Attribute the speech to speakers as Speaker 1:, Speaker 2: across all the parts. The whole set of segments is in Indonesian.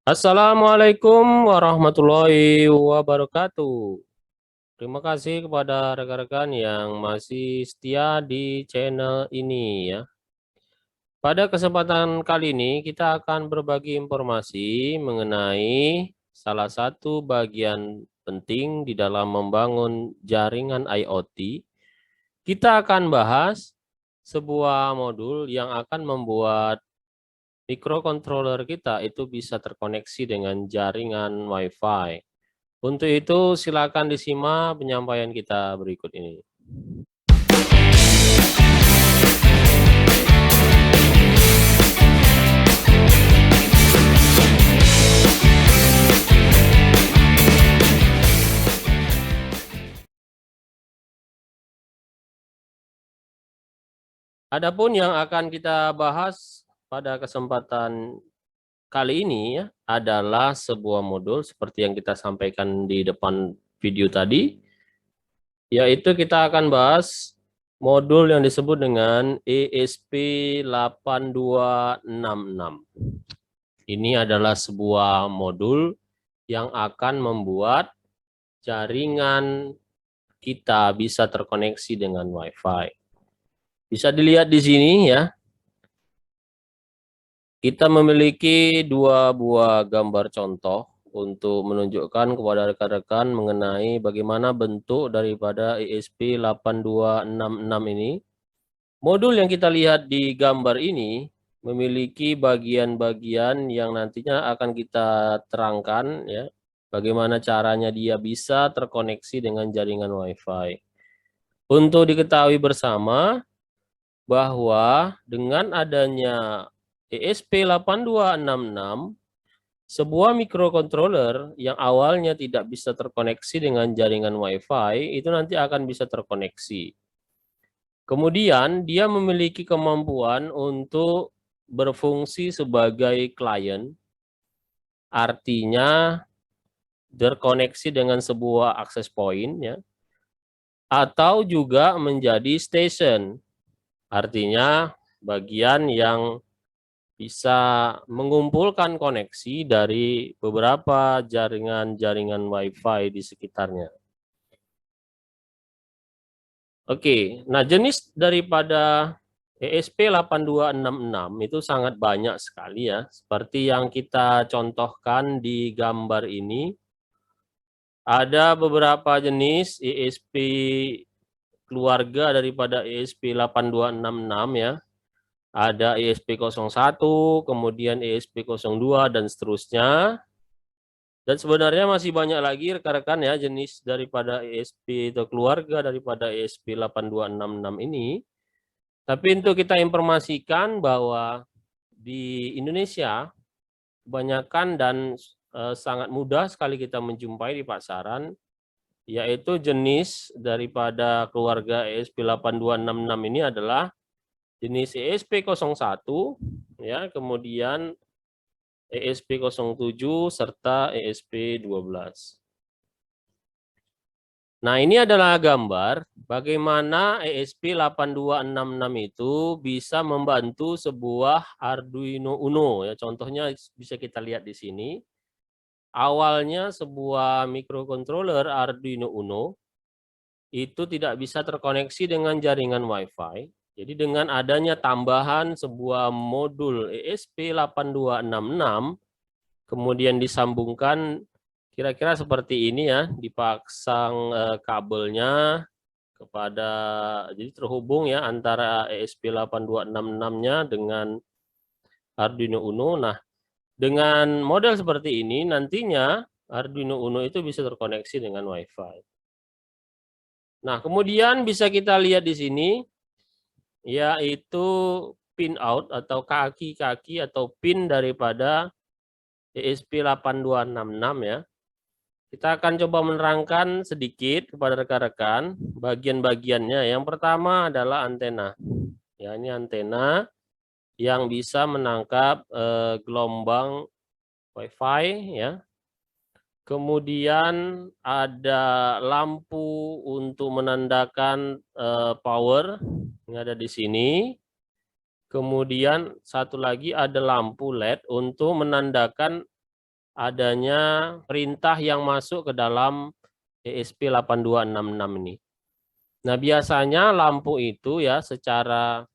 Speaker 1: Assalamualaikum warahmatullahi wabarakatuh. Terima kasih kepada rekan-rekan yang masih setia di channel ini ya. Pada kesempatan kali ini kita akan berbagi informasi mengenai salah satu bagian penting di dalam membangun jaringan IoT. Kita akan bahas sebuah modul yang akan membuat mikrokontroler kita itu bisa terkoneksi dengan jaringan Wi-Fi. Untuk itu, silakan disimak penyampaian kita berikut ini. Adapun yang akan kita bahas pada kesempatan kali ini ya, adalah sebuah modul seperti yang kita sampaikan di depan video tadi, yaitu kita akan bahas modul yang disebut dengan ESP8266. Ini adalah sebuah modul yang akan membuat jaringan kita bisa terkoneksi dengan Wi-Fi. Bisa dilihat di sini ya, kita memiliki dua buah gambar contoh untuk menunjukkan kepada rekan-rekan mengenai bagaimana bentuk daripada ESP8266 ini. Modul yang kita lihat di gambar ini memiliki bagian-bagian yang nantinya akan kita terangkan ya, bagaimana caranya dia bisa terkoneksi dengan jaringan Wi-Fi. Untuk diketahui bersama bahwa dengan adanya ESP8266, sebuah mikrokontroler yang awalnya tidak bisa terkoneksi dengan jaringan Wi-Fi itu nanti akan bisa terkoneksi. Kemudian dia memiliki kemampuan untuk berfungsi sebagai klien, artinya terkoneksi dengan sebuah access point ya, atau juga menjadi station, artinya bagian yang bisa mengumpulkan koneksi dari beberapa jaringan-jaringan Wi-Fi di sekitarnya. Oke, nah jenis daripada ESP8266 itu sangat banyak sekali ya, seperti yang kita contohkan di gambar ini. Ada beberapa jenis ESP keluarga daripada ESP8266 ya. Ada ESP01, kemudian ESP02 dan seterusnya. Dan sebenarnya masih banyak lagi rekan-rekan ya jenis daripada ESP atau keluarga daripada ESP8266 ini. Tapi untuk kita informasikan bahwa di Indonesia kebanyakan dan sangat mudah sekali kita menjumpai di pasaran, yaitu jenis daripada keluarga ESP8266 ini adalah jenis ESP01 ya, kemudian ESP07 serta ESP12. Nah, ini adalah gambar bagaimana ESP8266 itu bisa membantu sebuah Arduino Uno ya. Contohnya bisa kita lihat di sini. Awalnya sebuah mikrokontroler Arduino Uno itu tidak bisa terkoneksi dengan jaringan Wi-Fi. Jadi dengan adanya tambahan sebuah modul ESP8266 kemudian disambungkan kira-kira seperti ini ya, dipasang kabelnya kepada, jadi terhubung ya antara ESP8266-nya dengan Arduino Uno. Nah, dengan model seperti ini nantinya Arduino Uno itu bisa terkoneksi dengan Wi-Fi. Nah, kemudian bisa kita lihat di sini yaitu pin out atau kaki-kaki atau pin daripada ESP8266 ya. Kita akan coba menerangkan sedikit kepada rekan-rekan bagian-bagiannya. Yang pertama adalah antena. Ya, ini antena yang bisa menangkap gelombang Wi-Fi ya. Kemudian ada lampu untuk menandakan power yang ada di sini. Kemudian satu lagi ada lampu LED untuk menandakan adanya perintah yang masuk ke dalam ESP8266 ini. Nah, biasanya lampu itu ya secara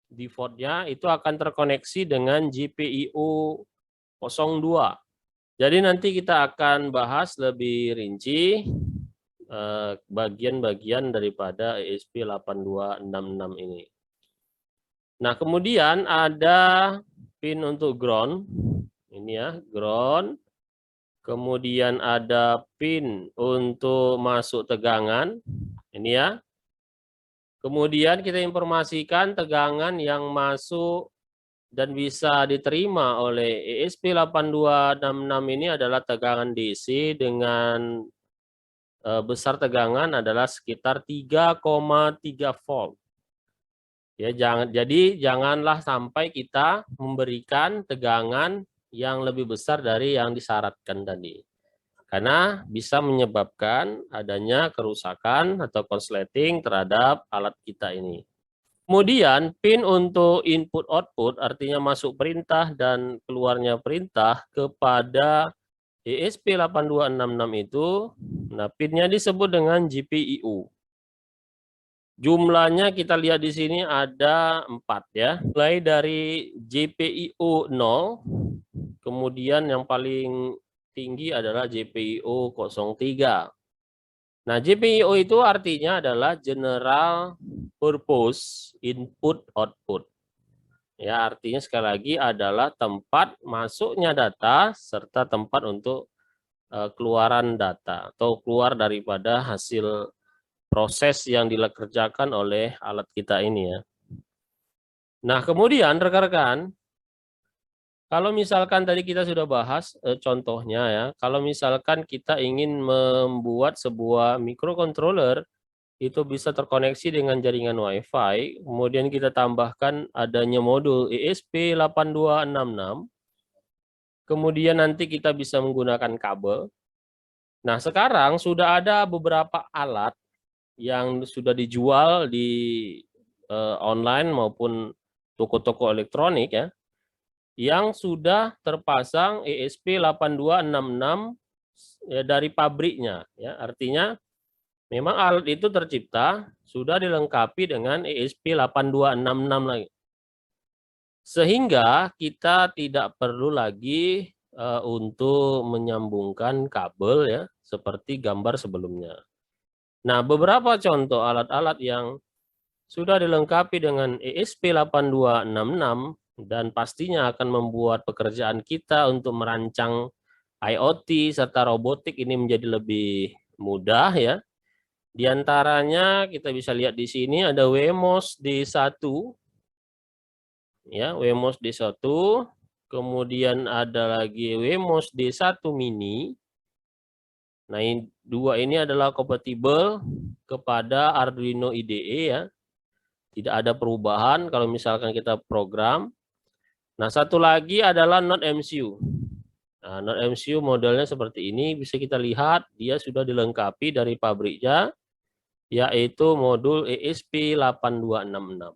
Speaker 1: defaultnya itu akan terkoneksi dengan GPIO 02. Jadi nanti kita akan bahas lebih rinci bagian-bagian daripada ESP8266 ini. Nah, kemudian ada pin untuk ground. Ini ya, ground. Kemudian ada pin untuk masuk tegangan. Ini ya. Kemudian kita informasikan tegangan yang masuk dan bisa diterima oleh ESP8266 ini adalah tegangan DC dengan besar tegangan adalah sekitar 3,3 volt. Ya, janganlah sampai kita memberikan tegangan yang lebih besar dari yang disyaratkan tadi. Karena bisa menyebabkan adanya kerusakan atau korsleting terhadap alat kita ini. Kemudian pin untuk input output artinya masuk perintah dan keluarnya perintah kepada ESP8266 itu, nah pinnya disebut dengan GPIO. Jumlahnya kita lihat di sini ada 4 ya. Mulai dari GPIO 0, kemudian yang paling tinggi adalah GPIO 03. Nah, GPIO itu artinya adalah General Purpose Input Output. Ya, artinya sekali lagi adalah tempat masuknya data serta tempat untuk keluaran data atau keluar daripada hasil proses yang dikerjakan oleh alat kita ini ya. Nah, kemudian rekan-rekan, kalau misalkan tadi kita sudah bahas contohnya ya, kalau misalkan kita ingin membuat sebuah microcontroller itu bisa terkoneksi dengan jaringan WiFi, kemudian kita tambahkan adanya modul ESP8266, kemudian nanti kita bisa menggunakan kabel. Nah, sekarang sudah ada beberapa alat yang sudah dijual di online maupun toko-toko elektronik ya, yang sudah terpasang ESP8266 ya, dari pabriknya ya. Artinya memang alat itu tercipta sudah dilengkapi dengan ESP8266 lagi. Sehingga kita tidak perlu lagi untuk menyambungkan kabel ya seperti gambar sebelumnya. Nah, beberapa contoh alat-alat yang sudah dilengkapi dengan ESP8266 dan pastinya akan membuat pekerjaan kita untuk merancang IoT serta robotik ini menjadi lebih mudah ya. Di antaranya kita bisa lihat di sini ada Wemos D1 ya, Wemos D1, kemudian ada lagi Wemos D1 mini. Nah, dua ini adalah kompatibel kepada Arduino IDE ya. Tidak ada perubahan kalau misalkan kita program. Nah, satu lagi adalah Node MCU. Nah, Node MCU modelnya seperti ini, bisa kita lihat dia sudah dilengkapi dari pabriknya, yaitu modul ESP8266.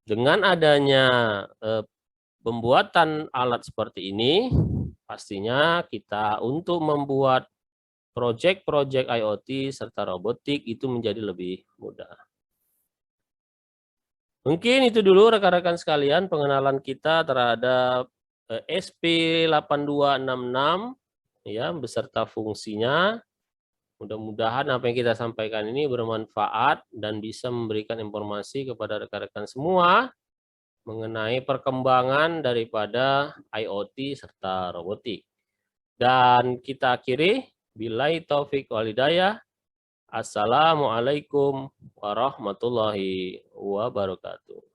Speaker 1: Dengan adanya pembuatan alat seperti ini, pastinya kita untuk membuat proyek-proyek IoT serta robotik itu menjadi lebih mudah. Mungkin itu dulu rekan-rekan sekalian pengenalan kita terhadap ESP8266 ya beserta fungsinya. Mudah-mudahan apa yang kita sampaikan ini bermanfaat dan bisa memberikan informasi kepada rekan-rekan semua mengenai perkembangan daripada IoT serta robotik. Dan kita akhiri, billahi taufik wal hidayah. Assalamualaikum warahmatullahi wabarakatuh.